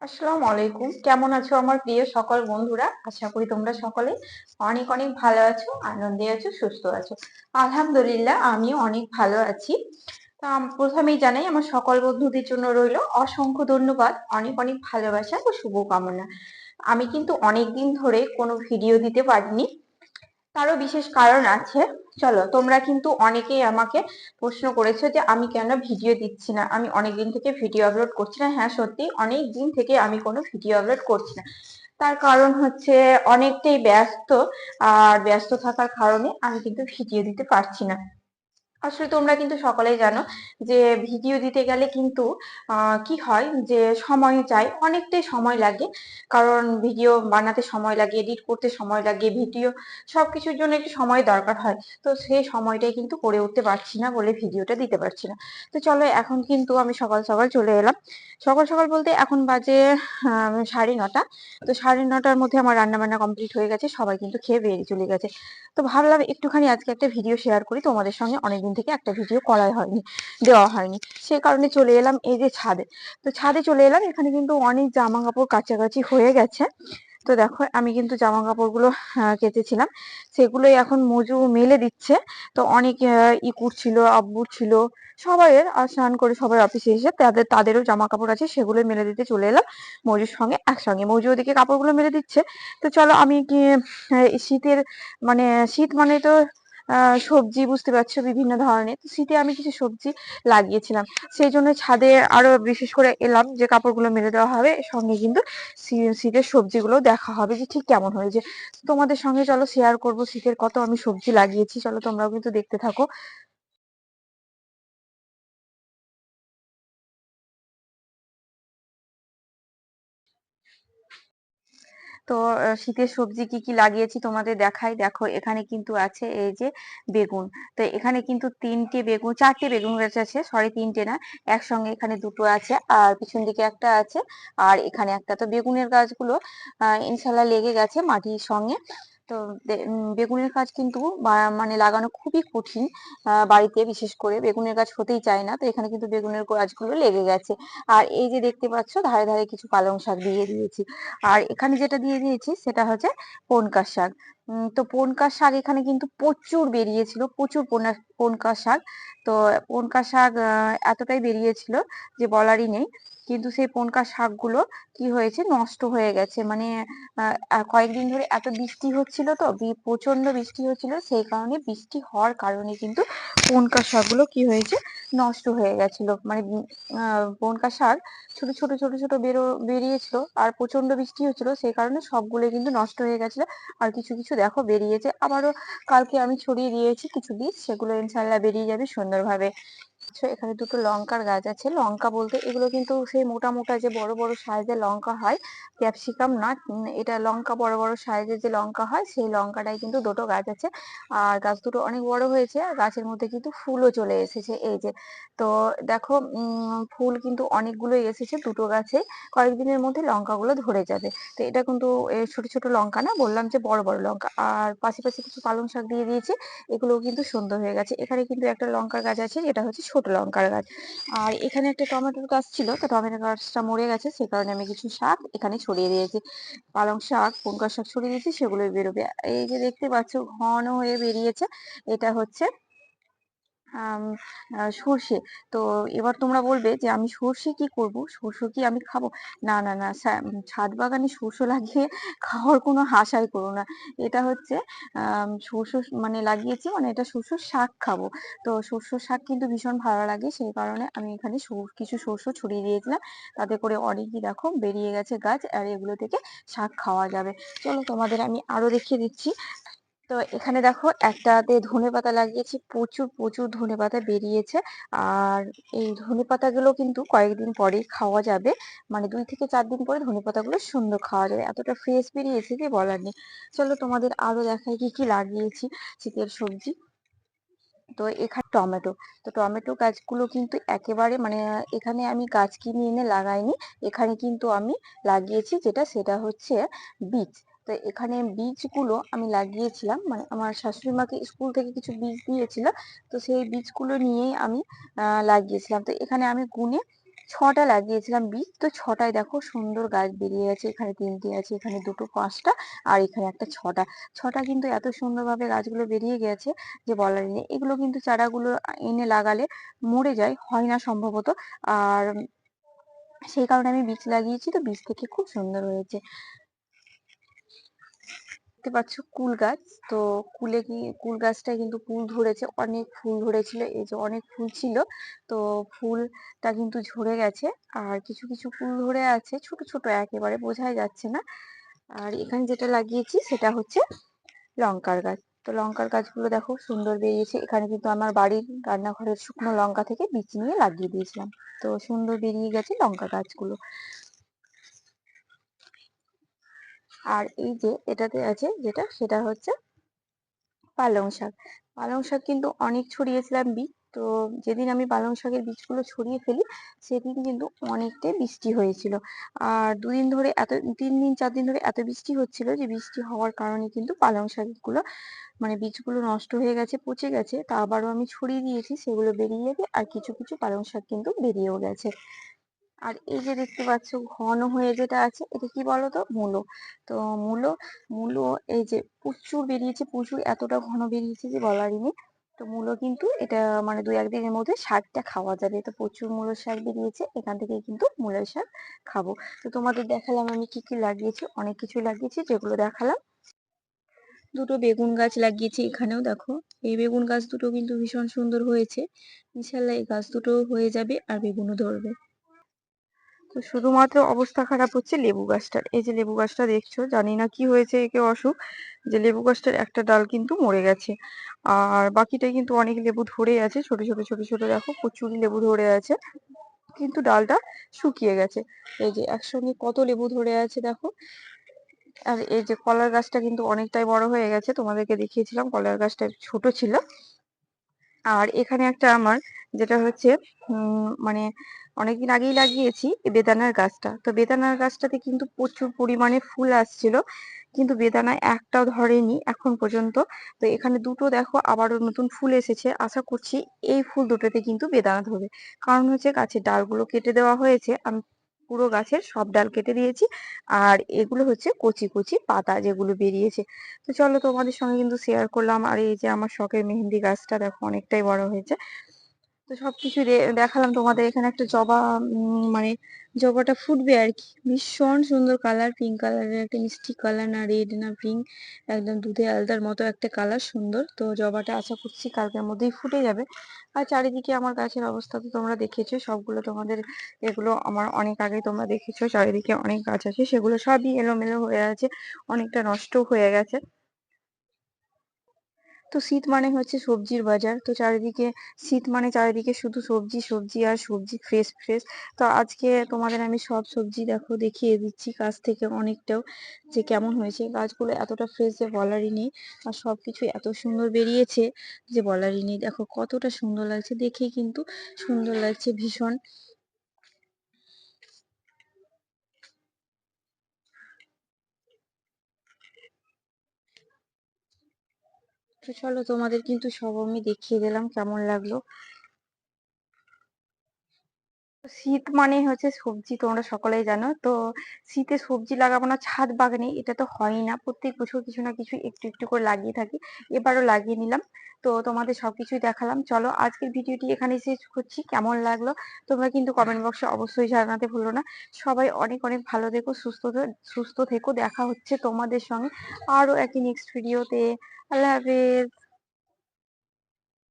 আসসালামু আলাইকুম। কেমন আছো আমার প্রিয় সকল বন্ধুরা? আশা করি তোমরা সকলে অনেক অনেক ভালো আছো, আনন্দে আছো, সুস্থ আছো। আলহামদুলিল্লাহ আমিও অনেক ভালো আছি। প্রথমেই জানাই আমার সকল বন্ধুদের জন্য রইলো অসংখ্য ধন্যবাদ, অনেক অনেক ভালোবাসা ও শুভকামনা। আমি কিন্তু অনেকদিন ধরে কোনো ভিডিও দিতে পারিনি। তারও বিশেষ কারণ আছে। চলো, তোমরা কিন্তু অনেকেই আমাকে প্রশ্ন করেছো যে আমি কেন ভিডিও দিচ্ছি না, আমি অনেকদিন থেকে ভিডিও আপলোড করছি না। হ্যাঁ, সত্যি অনেক দিন থেকে আমি কোনো ভিডিও আপলোড করছি না। তার কারণ হচ্ছে অনেকটাই ব্যস্ত। আর ব্যস্ত থাকার কারণে আমি কিন্তু ভিডিও দিতে পারছি না। আসলে তোমরা কিন্তু সকলেই জানো যে ভিডিও দিতে গেলে কিন্তু কি হয় যে সময় চাই, অনেকটাই সময় লাগে। কারণ ভিডিও বানাতে সময় লাগে, এডিট করতে সময় লাগে, ভিডিও সবকিছুর জন্য একটু সময় দরকার হয়। তো সেই সময়টাই কিন্তু করে উঠতে পারছি না বলে ভিডিওটা দিতে পারছি না। তো চলো, এখন কিন্তু আমি সকাল সকাল চলে এলাম। সকাল সকাল বলতে এখন বাজে 9:30। তো 9:30টার মধ্যে আমার রান্না বান্না কমপ্লিট হয়ে গেছে, সবাই কিন্তু খেয়ে বেরিয়ে চলে গেছে। তো ভাবলাম একটুখানি আজকে একটা ভিডিও শেয়ার করি তোমাদের সঙ্গে, অনেকদিন থেকে একটা ভিডিও করা হয়নি, দেওয়া হয়নি। সেই কারণে চলে এলাম এই যে ছাদে। তো ছাদে চলে এলাম, এখানে কিন্তু অনেক জামা কাপড় কাচাকাচি হয়ে গেছে। তো দেখো, আমি কিন্তু জামা কাপড়গুলো কেচেছিলাম, সেগুলোই এখন মজু মেলে দিচ্ছে। তো অনেক করছিল, আব্বু ছিল, সবাই আর স্নান করে সবাই অফিসে এসে তাদেরও জামা কাপড় আছে, সেগুলোই মেলে দিতে চলে এলাম মজুর সঙ্গে একসঙ্গে। মজু ওদিকে কাপড়গুলো মেলে দিচ্ছে। তো চলো, আমি কি শীতের মানে শীত মানে তো সবজি বুঝতে পারছো বিভিন্ন ধরনের। তো শীতে আমি কিছু সবজি লাগিয়েছিলাম, সেই জন্য ছাদে আরো বিশেষ করে এলাম যে কাপড়গুলো মেলে দেওয়া হবে, সঙ্গে কিন্তু শীতের সবজিগুলো দেখা হবে যে ঠিক কেমন হয়েছে। তোমাদের সঙ্গে চলো শেয়ার করব শীতের কত আমি সবজি লাগিয়েছি, চলো তোমরাও কিন্তু দেখতে থাকো। তো শীতের সবজি কি কি লাগিয়েছি তোমাদের দেখাই। দেখো, এখানে কিন্তু আছে এই যে বেগুন। তো এখানে কিন্তু চারটে বেগুন গাছ আছে, সরি তিনটে না, একসঙ্গে এখানে দুটো আছে, আর পিছন দিকে একটা আছে, আর এখানে একটা। তো বেগুনের গাছগুলো ইনশাল্লাহ লেগে গেছে মাটির সঙ্গে। তো বেগুনের গাছ কিন্তু মানে লাগানো খুবই কঠিন। বাড়িতে বিশেষ করে বেগুনের গাছ হতেই চায় না, তো এখানে কিন্তু বেগুনের গাছগুলো লেগে গেছে। আর এই যে দেখতে পাচ্ছ, ধারে ধারে কিছু পালং শাক দিয়ে দিয়েছি। আর এখানে যেটা দিয়ে দিয়েছি সেটা হচ্ছে পনকা শাক। তো পনকা শাক এখানে কিন্তু প্রচুর বেরিয়েছিল, প্রচুর পনকা শাক। তো পনকা শাক এতটাই বেরিয়েছিল যে বলারই নেই। কিন্তু সেই পনকা শাকগুলো কি হয়েছে, নষ্ট হয়ে গেছে। মানে কয়েকদিন ধরে এত বৃষ্টি হচ্ছিল, তো প্রচন্ড বৃষ্টি হচ্ছিল, সেই কারণে বৃষ্টি হওয়ার কারণে কিন্তু পনকা শাকগুলো কি হয়েছে, নষ্ট হয়ে গেছিল। মানে পনকা শাক ছোট ছোট ছোট ছোট বেরিয়েছিল, আর প্রচন্ড বৃষ্টি হচ্ছিল, সেই কারণে সবগুলো কিন্তু নষ্ট হয়ে গেছিল। আর কিছু কিছু দেখো বেরিয়েছে আবারও। কালকে আমি ছড়িয়ে দিয়েছি কিছু বীজ, সেগুলো ইনশাল্লাহ বেরিয়ে যাবে সুন্দরভাবে। এখানে দুটো লঙ্কার গাছ আছে। লঙ্কা বলতে এগুলো কিন্তু সেই মোটা মোটা যে বড় বড় সাইজের লঙ্কা হয়, ক্যাপসিকাম না, এটা লঙ্কা, বড় বড় সাইজের যে লঙ্কা হয় সেই লঙ্কাটাই কিন্তু দুটো গাছ আছে। আর গাছ দুটো অনেক বড় হয়েছে, আর গাছের মধ্যে কিন্তু ফুলও চলে এসেছে এই যে। তো দেখো, ফুল কিন্তু অনেকগুলোই এসেছে দুটো গাছে। কয়েকদিনের মধ্যে লঙ্কাগুলো ধরে যাবে। তো এটা কিন্তু ছোট ছোট লঙ্কা না, বললাম যে বড় বড় লঙ্কা। আর পাশে পাশে কিছু পালং শাক দিয়ে দিয়েছি, এগুলোও কিন্তু সুন্দর হয়ে গেছে। এখানে কিন্তু একটা লঙ্কার গাছ আছে, এটা হচ্ছে ছোট লঙ্কার গাছ। আর এখানে একটা টমেটোর গাছ ছিল, তো টমেটো গাছটা মরে গেছে, সে কারণে আমি কিছু শাক এখানে ছড়িয়ে দিয়েছি। পালং শাক, পুনকা শাক ছড়িয়ে দিয়েছি, সেগুলোই বেরোবে। এই যে দেখতে পাচ্ছ ঘন হয়ে বেরিয়েছে, এটা হচ্ছে আম সর্ষে। তো এবার তোমরা বলবে যে আমি সর্ষে কি করব? সর্ষে কি আমি খাবো? না, না, না, ছাদ বাগানে সর্ষে লাগিয়ে খাওয়ার কোনো আশাই করো না। এটা হচ্ছে সর্ষে মানে লাগিয়েছি, মানে এটা সর্ষের শাক খাবো। তো সর্ষের শাক কিন্তু ভীষণ ভালো লাগে, সেই কারণে আমি এখানে কিছু সর্ষে ছড়িয়ে দিয়েছিলাম। তাতে করে অনেকই দেখো বেরিয়ে গেছে গাছ, আর এগুলো থেকে শাক খাওয়া যাবে। চলো, তোমাদের আমি আরো দেখিয়ে দিচ্ছি। তো এখানে দেখো একটাতে ধনেপাতা লাগিয়েছি, প্রচুর প্রচুর ধনেপাতা বেরিয়েছে। আর এই ধনেপাতাগুলো কিন্তু কয়েকদিন পরেই খাওয়া যাবে, মানে 2 থেকে 4 দিন পরে ধনেপাতাগুলো সুন্দর খাওয়া যাবে, এতটা ফ্রেশ বেরিয়েছে যে বলার নেই। চলো, তোমাদের আরো দেখাই কি কি লাগিয়েছি শীতের সবজি। তো এখানে টমেটো। তো টমেটো গাছগুলো কিন্তু একেবারে মানে এখানে আমি গাছ কিনে এনে লাগাইনি, এখানে কিন্তু আমি লাগিয়েছি যেটা, সেটা হচ্ছে বীজ। তো এখানে বীজগুলো আমি লাগিয়েছিলাম, মানে আমার শাশুড়ি মাকে স্কুল থেকে কিছু বীজ দিয়েছিল, তো সেই বীজগুলো নিয়েই আমি লাগিয়েছিলাম। তো এখানে আমি গুনে 6টা লাগিয়েছিলাম বীজ, তো 6টায় দেখো সুন্দর গাছ বেরিয়ে গেছে। এখানে 3টে আছে, এখানে 2টো 5টা, আর এখানে একটা 6টা কিন্তু এত সুন্দরভাবে গাছগুলো বেরিয়ে গেছে যে বলার নেই। এগুলো কিন্তু চারাগুলো এনে লাগালে মরে যায়, হয় না সম্ভবত। আর সেই কারণে আমি বীজ লাগিয়েছি, তো বীজ থেকে খুব সুন্দর হয়েছে। দেখতে পাচ্ছ কুল গাছ, তো কুল গাছটায় কিন্তু ফুল ধরেছে, অনেক ফুল ধরেছিল, এই যে অনেক ফুল ছিল, তো ফুলটা কিন্তু ঝরে গেছে। আর কিছু কিছু ফুল ধরে আছে, ছোট ছোট একেবারে বোঝাই যাচ্ছে না। আর এখানে যেটা লাগিয়েছি সেটা হচ্ছে লঙ্কার গাছ। তো লঙ্কার গাছগুলো দেখো সুন্দর বেরিয়েছে। এখানে কিন্তু আমার বাড়ির রান্নাঘরের শুকনো লঙ্কা থেকে বীজ নিয়ে লাগিয়ে দিয়েছিলাম, তো সুন্দর বেরিয়ে গেছে লঙ্কা গাছগুলো। আর এই যে এটাতে আছে যেটা, সেটা হচ্ছে পালং শাক। পালং শাক কিন্তু অনেক ছড়িয়েছিলাম বীজ, তো যেদিন আমি পালং শাকের বীজগুলো ছড়িয়ে ফেলি সেদিন কিন্তু অনেকটাই বৃষ্টি হয়েছিল। আর 2 দিন ধরে, 3 দিন 4 দিন ধরে এত বৃষ্টি হচ্ছিল যে বৃষ্টি হওয়ার কারণে কিন্তু পালং শাকগুলো মানে বীজগুলো নষ্ট হয়ে গেছে, পচে গেছে। তা আবারও আমি ছড়িয়ে দিয়েছি, সেগুলো বেরিয়ে যাবে। আর কিছু কিছু পালং শাক কিন্তু বেরিয়েও গেছে। আর এই যে দেখতে পাচ্ছ ঘন হয়ে যেটা আছে, এটা কি বলতো, মূলো। তো মূলো মূলো এই যে প্রচুর বেরিয়েছে, প্রচুর এতটা ঘন বেরিয়েছে যে বলারই নেই। তো মূলো কিন্তু এটা মানে 2-1 দিনের মধ্যে শাকটা খাওয়া যাবে। তো প্রচুর মূলো শাক বেরিয়েছে, এখান থেকে কিন্তু মূলো শাক খাবো। তো তোমাদের দেখালাম আমি কি কি লাগিয়েছি, অনেক কিছু লাগিয়েছি যেগুলো দেখালাম। 2টো বেগুন গাছ লাগিয়েছি এখানেও দেখো। এই বেগুন গাছ দুটো কিন্তু ভীষণ সুন্দর হয়েছে। ইনশাল্লাহ এই গাছ দুটো হয়ে যাবে আর বেগুনও ধরবে। তো শুধুমাত্র অবস্থা খারাপ হচ্ছে লেবু গাছটার। এই যে লেবু গাছটা দেখছো, জানি না কি হয়েছে একে অসুখ, যে লেবু গাছটার একটা ডাল কিন্তু মরে গেছে। আর বাকিটাই কিন্তু অনেক লেবু ধরে আছে, ছোট ছোট ছোট ছোট দেখো প্রচুর লেবু ধরে আছে, কিন্তু ডালটা শুকিয়ে গেছে। এই যে একসঙ্গে কত লেবু ধরে আছে দেখো। আর এই যে কলার গাছটা কিন্তু অনেকটাই বড় হয়ে গেছে, তোমাদেরকে দেখিয়েছিলাম কলার গাছটা ছোট ছিল। আর এখানে একটা আমার যেটা হচ্ছে মানে অনেকদিন আগেই লাগিয়েছি এই বেদানার গাছটা। তো বেদানার গাছটাতে কিন্তু প্রচুর পরিমাণে ফুল আসছিল, কিন্তু বেদানা একটাও ধরেনি এখন পর্যন্ত। তো এখানে 2টো দেখো আবারও নতুন ফুল এসেছে, আশা করছি এই ফুল দুটোতে কিন্তু বেদানা ধরবে। কারণ হচ্ছে গাছের ডালগুলো কেটে দেওয়া হয়েছে, আমি পুরো গাছের সব ডাল কেটে দিয়েছি। আর এগুলো হচ্ছে কচি কচি পাতা যেগুলো বেরিয়েছে। তো চলো তোমাদের সঙ্গে কিন্তু শেয়ার করলাম। আর এই যে আমার শখের মেহেন্দি গাছটা দেখো অনেকটাই বড় হয়েছে। তো সবকিছু দেখালাম তোমাদের। এখানে একটা জবা মানে জবাটা ফুটবে আর কি, ভীষণ সুন্দর কালার, পিঙ্ক কালারের একটা মিষ্টি কালার, না রেড না পিঙ্ক, একদম দুধে আলতার মতো একটা কালার, সুন্দর। তো জবাটা আশা করছি কালকের মধ্যেই ফুটে যাবে। আর চারিদিকে আমার গাছের অবস্থা তো তোমরা দেখেছো সবগুলো, তোমাদের এগুলো আমার অনেক আগে তোমরা দেখেছো। চারিদিকে অনেক গাছ আছে, সেগুলো সবই এলোমেলো হয়ে আছে, অনেকটা নষ্ট হয়ে গেছে। তো শীত মানে হচ্ছে সবজির বাজার, তো চারিদিকে শীত মানে চারিদিকে শুধু সবজি সবজি আর সবজি, ফ্রেশ ফ্রেশ। তো আজকে তোমাদের আমি সব সবজি দেখো দেখিয়ে দিচ্ছি কাছ থেকে অনেকটাও, যে কেমন হয়েছে। গাছগুলো এতটা ফ্রেশ যে বলারই নেই, আর সবকিছু এত সুন্দর বেরিয়েছে যে বলারই নেই। দেখো কতটা সুন্দর লাগছে, দেখেই কিন্তু সুন্দর লাগছে ভীষণ। তো চলো তোমাদের কিন্তু সব আমি দেখিয়ে দিলাম, কেমন লাগলো। শীত মানে হচ্ছে সবজি, তোমরা সকলেই জানো। তো শীতে সবজি লাগাবো না ছাদ বাগানে, এটা তো হয়ই না। প্রত্যেক বছর কিছু না কিছু একটু একটু করে লাগিয়ে থাকি, এবারও লাগিয়ে নিলাম। তো তোমাদের সবকিছুই দেখালাম। চলো আজকের ভিডিওটি এখানে শেষ করছি। কেমন লাগলো তোমরা কিন্তু কমেন্ট বক্সে অবশ্যই জানাতে ভুলো না। সবাই অনেক অনেক ভালো থেকো, সুস্থ থেকো। দেখা হচ্ছে তোমাদের সঙ্গে আরো একই নেক্সট ভিডিওতে। আল্লাহ হাফেজ।